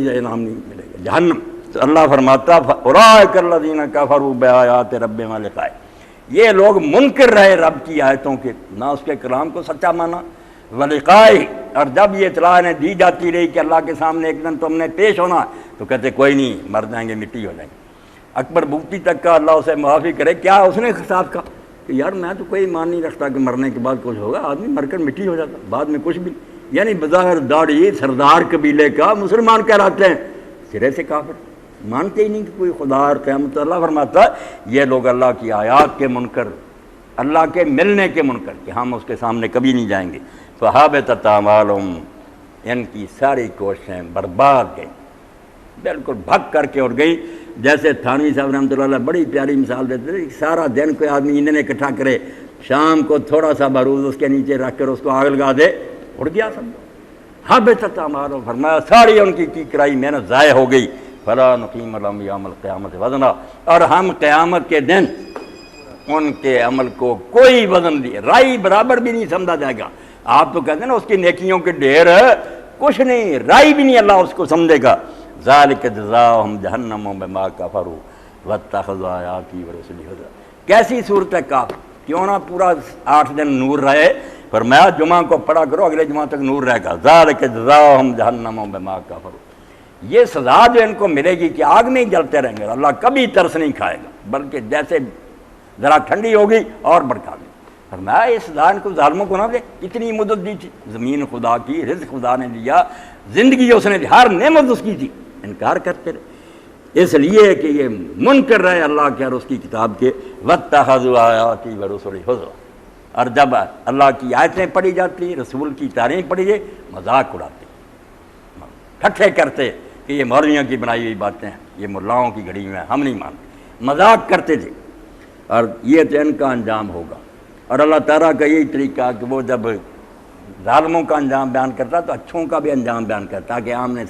کوئی انعام نہیں ملے گا، جہنم۔ تو اللہ فرماتا اولئک الذین کفروا بآیات ربہم ولقائہ، یہ لوگ منکر رہے رب کی آیتوں کے، نہ اس کے کلام کو سچا مانا، ولقائہ، اور جب یہ اطلاع انہیں دی جاتی رہی کہ اللہ کے سامنے ایک دن تم نے پیش ہونا ہے، تو کہتے کوئی نہیں، مر جائیں گے، مٹی ہو جائیں گے۔ اکبر بگٹی تک کا اللہ اسے معافی کرے، کیا اس نے ساتھ کہا کہ یار میں تو کوئی ایمان نہیں رکھتا کہ مرنے کے بعد کچھ ہوگا، آدمی مر کر مٹی ہو جاتا، بعد میں کچھ بھی، یعنی بظاہر داڑھی سردار قبیلے کا مسلمان کہلاتے ہیں، سرے سے کافر، مانتے ہی نہیں کہ کوئی خدا اور قیامت۔ اللہ فرماتا ہے یہ لوگ اللہ کی آیات کے منکر، اللہ کے ملنے کے منکر، کہ ہم اس کے سامنے کبھی نہیں جائیں گے، فحبطت اعمالہم، ان کی ساری کوششیں برباد گئیں، بالکل بھگ کر کے اڑ گئی۔ جیسے تھانوی صاحب رحمۃ اللہ علیہ بڑی پیاری مثال دیتے تھے، سارا دن کوئی آدمی ایندھن اکٹھا کرے، شام کو تھوڑا سا بارود اس کے نیچے رکھ کر اس کو آگ لگا دے، اڑ گیا سب۔ حبطت اعمالہم، فرمایا ساری ان کی کرائی محنت ضائع ہو گئی۔ فلا نقیم لہم یوم القیامۃ وزنا، اور ہم قیامت کے دن ان کے عمل کو کوئی وزن نہیں، رائی برابر بھی نہیں سمجھا جائے گا۔ آپ تو کہتے ہیں نا اس کی نیکیوں کے ڈھیر، کچھ نہیں، رائی بھی نہیں اللہ اس کو سمجھے گا۔ ذالک جزاؤہم جہنم بما کفروا واتخذوا آیاتی ورسلی ہزوا۔ کیسی صورت ہے کافر، کیوں نہ پورا 8 دن نور رہے، فرمایا جمعہ کو پڑھا کرو، اگلے جمعہ تک نور رہے گا۔ ذالک جزاؤہم جہنم بما کفروا، یہ سزا جو ان کو ملے گی کہ آگ میں ہی جلتے رہیں گے، اللہ کبھی ترس نہیں کھائے گا، بلکہ جیسے ذرا ٹھنڈی ہوگی اور بڑھا گئی۔ فرمایا اس سزا ان کو ظالموں کو نہ دے، اتنی مدت دی تھی، زمین خدا کی، رزق خدا نے دیا، زندگی اس نے دی، ہر نعمت اس کی تھی، انکار کرتے رہے، اس لیے کہ یہ منکر رہے اللہ کے اور اس کی کتاب کے۔ واتخذوا آیاتی ورسلی ہزوا، اور جب اللہ کی آیتیں پڑھی جاتی، رسول کی تعریف پڑھی جائے، مذاق اڑاتے، ٹھٹھے کرتے کہ یہ مولویوں کی بنائی ہوئی باتیں ہیں، یہ ملاؤں کی گھڑی ہوئی ہیں، ہم نہیں مانتے، مذاق کرتے تھے۔ اور یہ تو ان کا انجام ہوگا، اور اللہ تعالیٰ کا یہی طریقہ کہ وہ جب ظالموں کا انجام بیان کرتا تو اچھوں کا بھی انجام بیان کرتا، کہ آمنے